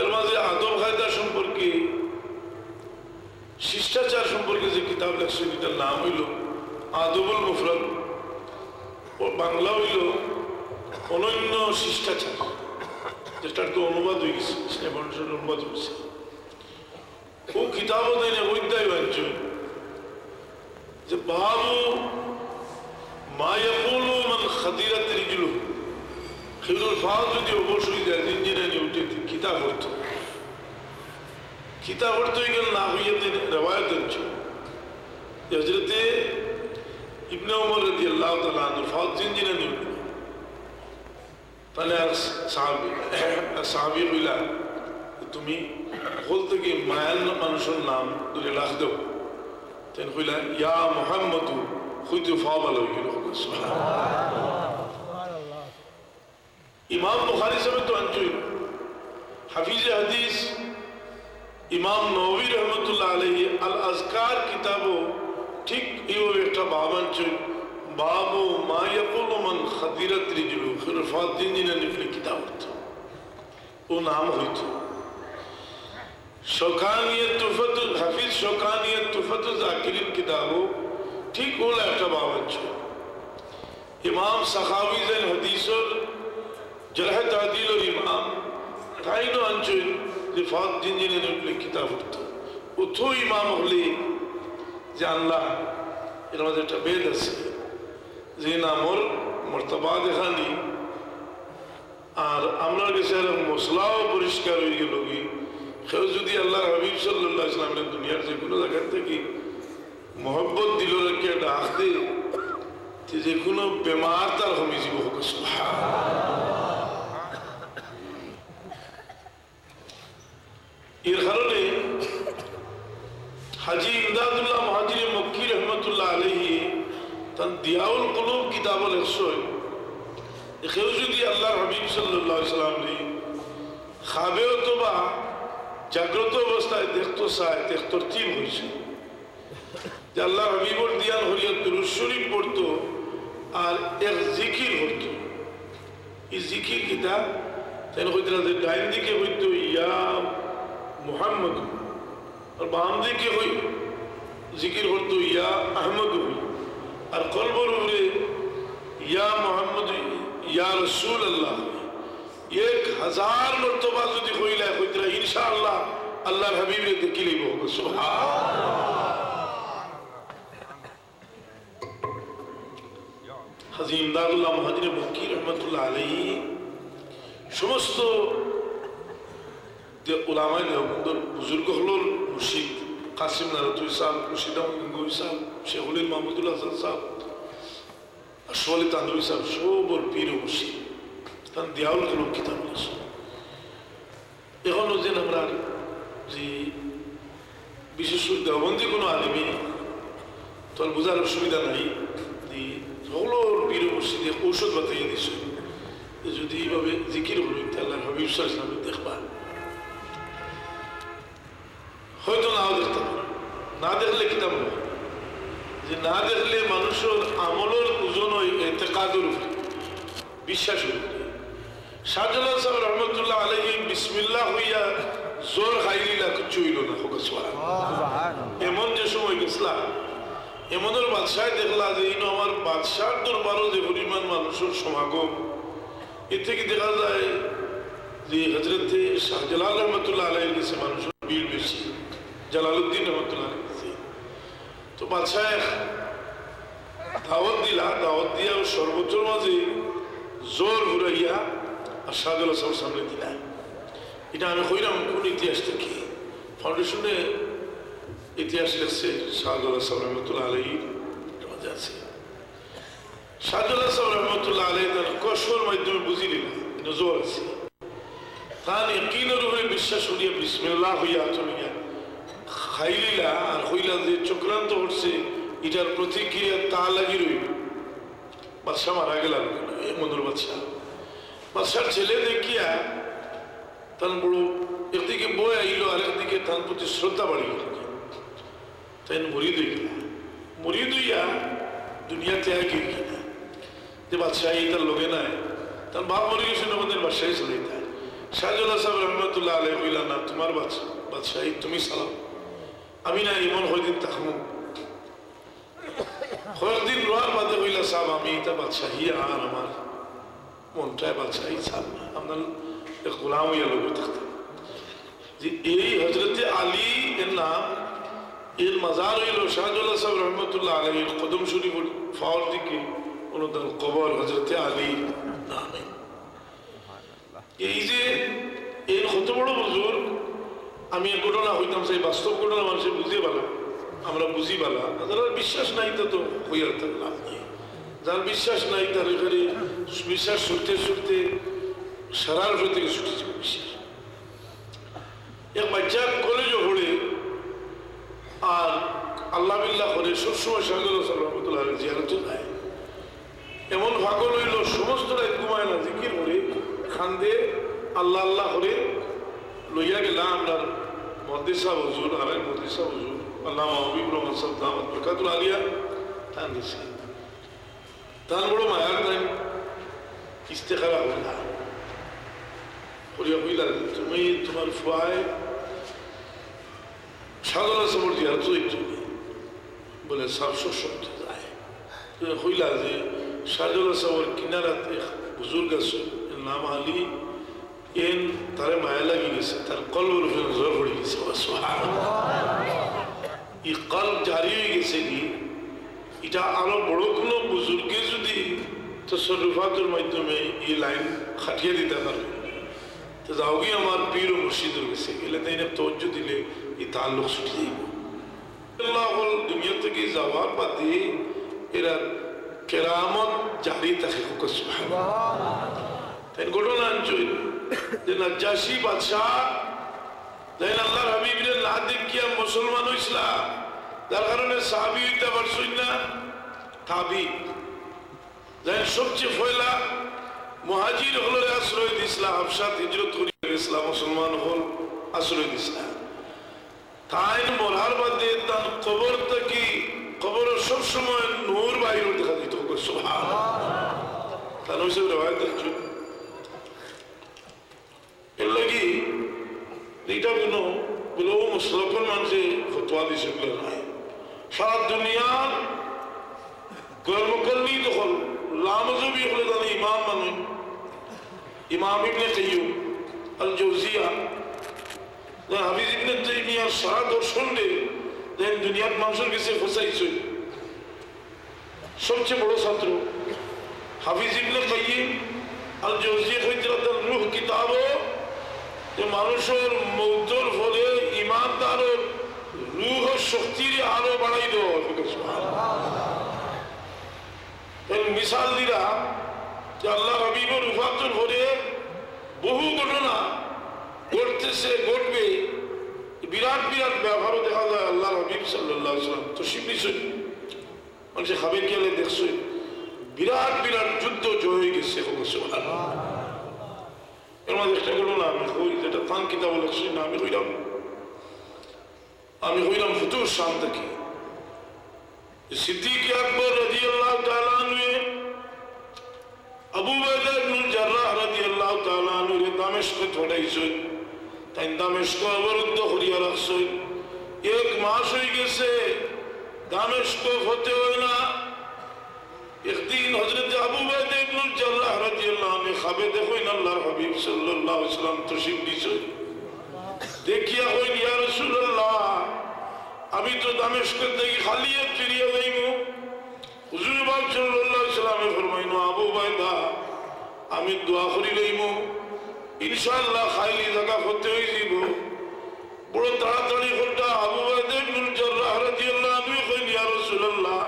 এর মাঝে আদব কায়দা সম্পর্কে শিষ্টাচার সম্পর্কে যে কিতাব লেখছেন এটার নাম হইল আদবুল মুফরাদ, ও বাংলা হইল অনন্য শিষ্টাচার, যেটার তো অনুবাদ হয়ে গেছে, মানুষের অনুবাদ হয়েছে। ও কিতাব দেন অধ্যায় বাঞ্চ যে বাবু মায়াকুলু মান খাদিরাত রিজলু খিলুল ফাজ যদি অবশ্যই দেয় ইঞ্জিনিয়ারিং উঠে কিতাব হইতো, কিতাব হইতো এগুলো না হইয়া রেওয়ায়ত হচ্ছে হজরতে ইবনে ওমর রাদিয়াল্লাহু তাআলা আনহু ফাজ ইঞ্জিনিয়ারিং তাহলে আর সাহাবী হইলা তুমি বলতে কি মায়াল মানুষের নাম ধরে লাখ দেও, তেন হইলা ইয়া মুহাম্মদু হইতে ফাওয়াল হয়ে গেল। ইমাম বুখারী সাহেব তো আনছই হাফিজে হাদিস ইমাম নববী রহমতুল্লাহ আলাইহি আল আজকার কিতাবও ঠিক এইভাবে একটা বাব আনছই, বাবু মা ইয়াকুলু মান খাদিরাত রিজলু খুরফাত জিনিনানি ফিল কিতাব, ও নাম হইতো শৌকানিয়ত তুফাতুল হাফিজ শৌকানিয়ত তুফাতুল জাকিরিন কিতাবও ঠিক ওলা একটা বাব আনছই। ইমাম সাখাওয়ী যেন হাদিসের জরহ তাদিলের ইমাম তাইনো আনছই রিফাত জিনিনানি ফিল কিতাব হতো, ওথো ইমাম হলে যে আল্লাহ এর মধ্যে একটা বেদ আছে যে নামর মর্তবা দেখানি, আর আমরা কাছে মশলাও পরিষ্কার হয়ে গেল কি কেউ যদি আল্লাহ হাবিব সাল্লাল্লাহু আলাইহি ওয়াসাল্লামের দুনিয়ার যে কোনো জায়গা থেকে মহব্বত দিল রেখে ডাক দে যে কোনো বেমার তার কমে যাব। এর কারণে হাজি ইমদাদুল্লাহ মুহাজির মক্কি রহমতুল্লাহ আলাইহি তার দিয়াউল কুলুব কিতাব লেখছেন, কেউ যদি আল্লাহ হাবিব সাল্লাল্লাহু আলাইহি ওয়াসাল্লাম খাবে অথবা জাগ্রত অবস্থায় দেখতো চায় দেখতর তিন হয়েছে যে আল্লাহ হাবিবর দিয়ান হরিয়া দুরূদ শরীফ পড়তো আর এক জিকির হতো। এই জিকির কিতাব তাই হইতরা যে ডাইন দিকে হইতো ইয়া মুহাম্মদ, আর বাম দিকে হই জিকির হতো ইয়া আহমদ হই, আর কলবর উপরে ইয়া মোহাম্মদ ইয়া রসুল আল্লাহ 1000 মর্তবা যদি হইলা হইতরা ইনশাআল্লাহ আল্লাহর হাবিবরে দেখি লইব। হাজী ইমদাদুল্লাহ মুহাজির মক্কি রহমতুল্লাহ আলাইহি সমস্ত যে উলামায়ে দেওবন্দের বুজুর্গ হলোর মুর্শিদ কাসিম নারতুই সাহেব, মুর্শিদ আহমদ গঙ্গোই সাহেব, শেখুল মাহমুদুল হাসান সাহেব, আশরাফ তানভী সাহেব সবর পীর ও মুর্শিদ তার দিয়াউল কুলুব কিতাব আছে। এখনো যেন আমরা যে বিশেষ দেওবন্দি কোনো আলিমি তোর বোঝার অসুবিধা নাই, সকলের পীর ও মুর্শিদে ঔষধ বাতাইয়ে দিছে যদি এইভাবে জিকির হল আল্লাহর হাবিব সাল্লাল্লাহু আলাইহি ওয়াসাল্লাম দেখবা, হয়তো নাও দেখতে পারো, না দেখলে কিতাব নয় যে না দেখলে মানুষের আমলের ওজন হয় এতেকাদের উপরে বিশ্বাস হইল। শাহজালাল সাহেব রহমতুল্লাহ আলাইহি বিসমিল্লাহ হইয়া জোর খাইলিলা কিচ্ছু হইল না, এমন যে সময় গেছিলাম এমনের বাদশাহ দেখলা যে ইনো আমার বাদশার দরবারও যে পরিমাণ মানুষের সমাগম, এ থেকে দেখা যায় যে হজরতে শাহজালাল রহমতুল্লাহ আলাইহির কাছে মানুষের ভিড় বেশি, জালালউদ্দিন রহমতুল্লাহ আলাইহি। তো বাদশাহ দাওয়াত দিলা, দাওয়াত দিয়া সর্বোচ্চর মাঝে জোর ঘুরাইয়া আর শাহজালাল সাহেবের সামনে দিলা। এটা আমি কইলাম কোন ইতিহাস থেকে ফাউন্ডেশনে ইতিহাস লেখছে শাহজালাল সাহেব রহমতুল্লাহ আলাইহির মাঝে আছে। শাহজালাল সাহেব রহমতুল্লাহ আলাইহি তার কষ্টর মাধ্যমে বুঝি নিলাম নজর আছে, তার ইয়াকিনের উপরে বিশ্বাস করিয়া বিসমিল্লাহ হইয়া চলিয়া খাইলিলা আর হইলা যে চক্রান্ত করছে এটার প্রতিক্রিয়া তা লাগি রইল। বাদশাহ মারা গেল, মনুর বাদশাহ বাদশার ছেলে দেখিয়া তার বড় একদিকে বই আইল আর একদিকে তার প্রতি শ্রদ্ধা বাড়ি গেল, তাই মরিদ হয়ে গেল। মরিদ হইয়া দুনিয়াতে আগে গেল যে বাদশাহ তার লোকে নাই, তার বাপ মরে গেছিল আমাদের বাদশাহী চলে তার শাহজালাল সাহেব রহমতুল্লাহ আলাইহি কইলা না তোমার বাদশাহী তুমি চালাও আমি না ইমন কয়দিন থাকবো কয়েকদিন রোয়ার বাদে কইলা সাহেব আমি এটা বাদশাহী আর আমার মনটায় বাদশাহী চাল না আপনার গোলাম হইয়া লোক থাকতাম যে এই হজরতে আলী এর নাম এর মাজার হইল শাহজালাল সাহেব রহমতুল্লাহ আলাইহির কদম শরীফ ফাওয়ার দিকে ওনাদের কবর হজরতে আলী নামে এই যে এর কত বড় বুজুর্গ আমি এক ঘটনা হইতাম সেই বাস্তব ঘটনা মানুষের বুঝিয়ে পালা আমরা বুঝি পালা যারা বিশ্বাস নাই তা তো হইয়ার তার লাভ নেই যার বিশ্বাস নাই তার এখানে বিশ্বাস ছুটতে ছুটতে সারার থেকে ছুটেছে বিশ্বাস এক বাচ্চা কলেজও পড়ে আর আল্লাহ বিল্লাহ করে সবসময় শাহজালাল সাহেব রহমতুল্লাহ আলাইহি জিয়ারতে যায় এমন ভাগল হইল সমস্ত রাত ঘুমায় না জিকির করে খান্দে আল্লাহ আল্লাহ করে লইয়া গেলাম আপনার মদ্দেসা হুজুর আরেক মদ্দেসা হুজুর আল্লামা হাবিব রহমান সাহেব দামাত বরকাতুল আলিয়া তান গেছে তার বড় মায়ার নাই ইস্তেখারা হইলা করিয়া হইলা তুমি তোমার ফুয়ায় শাহজালাল সাহেবের জিয়ারত একটু বলে সাতশো শব্দ যায় হইলা যে শাহজালাল সাহেবের কিনারাত এক বুজুর্গ আছে নাম আলী এন তারে মায়া লাগি গেছে তার কলবের উপরে নজর পড়ে গেছে এই কলব জারি হয়ে গেছে কি এটা আরো বড় কোনো বুজুর্গে যদি তসরুফাতের মাধ্যমে এই লাইন খাটিয়ে দিতে পারে তো যাও কি আমার পীর ও মুর্শিদের গেছে গেলে তাই না তওজ্জুহ দিলে এই তাল্লুক ছুটে যাইব আল্লাহ দুনিয়া থেকে যাওয়ার বাদে এরা কেরামত জারি থাকে সুবহানাল্লাহ তাই ঘটনা আনছই যে নাজ্জাশী বাদশাহ দেন আল্লাহর হাবিবের না দেখিয়া মুসলমান হইছিলা যার কারণে সাহাবী হইতে পারছই না তাবি দেন সবচেয়ে পয়লা মুহাজির হল আশ্রয় দিছিলা হাবশা হিজরত করে ইসলাম মুসলমান হল আশ্রয় দিছিলা তাই মরার বাদে তার কবর থেকে কবর সব সময় নূর বাইরে দেখা দিত সুবহানাল্লাহ তার হইছে রওয়ায়াত আছে এর লাগি এইটা কোনো বলে ও মুসলমান মানুষে ফতোয়া দিছে বলে নাই সারা দুনিয়ার গর্বকর্মী তখন লামজবি হলে তাহলে ইমাম মানে ইমাম ইবনে কাইয়ুম আল জাওজিয়া হাফিজ ইবনে তাইমিয়ার সারা দর্শন রে দেন দুনিয়ার মানুষের কাছে ফসাইছে সবচেয়ে বড় ছাত্র হাফিজ ইবনে কাইয়ুম আল জাওজিয়া হইতে তার রূহ কিতাবও যে মানুষের মৌতের ফলে ইমানদারের রূহ শক্তির আরো বাড়াই দেওয়া মিসাল দিরা যে আল্লাহ হাবিবের রূপান্তর ফলে বহু ঘটনা ঘটতেছে ঘটবে বিরাট বিরাট ব্যবহারও দেখা যায় আল্লাহ হাবিব সাল্লাল্লাহু আলাইহি ওয়াসাল্লাম তো শিখেছেন মানুষে খাবে গেলে দেখছে বিরাট বিরাট যুদ্ধ জয় হয়ে গেছে সুবহানাল্লাহ এর মধ্যে একটা গেল না আমি হই যেটা তান কিতাব লেখছি না আমি হইলাম ফুতুর শাম থেকে সিদ্দিক আকবর রাদিয়াল্লাহু তাআলা আনহু আবু বকর ইবনুল জাররাহ রাদিয়াল্লাহু তাআলা আনহু দামেস্ক ছড়াইছে তাই দামেস্ক অবরুদ্ধ করিয়া রাখছে এক মাস হয়ে গেছে দামেস্ক হতে হয় না একদিন হযরত আবু বকর ইবনুল জাররাহ রাদিয়াল্লাহু আনহু খাবে দেখেন আল্লাহর হাবিব সাল্লাল্লাহু আলাইহি ওয়াসাল্লাম তশরিফ দিয়েছে দেখিয়া কইল ইয়া রাসূলুল্লাহ আমি তো দামেস্ক থেকে খালি ফিরিয়ে যাইব হুজুর পাক সাল্লাল্লাহু আলাইহি ওয়াসাল্লামে ফরমাইনো আবু বকর আমি দোয়া করি লইব ইনশাআল্লাহ খাইলি জায়গা হতে হই যাব বড় তাড়াতাড়ি হলটা আবু বকর ইবনুল জাররাহ রাদিয়াল্লাহু আনহু কইল ইয়া রাসূলুল্লাহ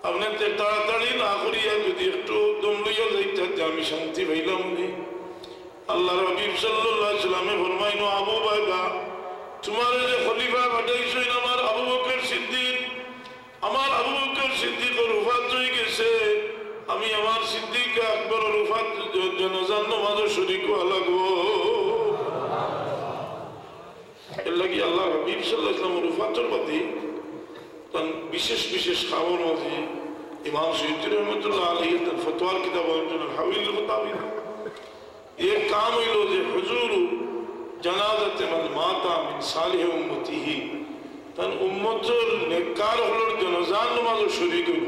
আপনি তাড়াতাড়ি না করিয়া যদি একটু দম লইয়া যাইতে আমি শান্তি পাইলাম নি আল্লাহর হাবিব সাল্লাল্লাহু আলাইহি ওয়াসাল্লামে ফরমাইনো আবু বকর তোমার যে খলিফা বানাইছেন আমার আবু বকর সিদ্দিক আমার আবু বকর সিদ্দিকের ওফাত হয়ে গেছে আমি আমার সিদ্দিক আকবরের ওফাত জানাজার নামাজে শরীক হওয়া লাগবো এর লাগি আল্লাহর হাবিব সাল্লাল্লাহু আলাইহি ওয়াসাল্লামের ওফাতের বাদে তার বিশেষ বিশেষ খাবার মাঝে ইমাম সুয়ুতি রহমতুল্লাহ আলাইহি তার ফতোয়ার কিতাব আল হাওয়াইল মুতাবিদ এর কাম হইল যে হুজুর জানাজাতে মান মাতা মিন সালিহ উম্মতিহি তান উম্মতর নেককার হলোর জনাজার নামাজও শরীক হইল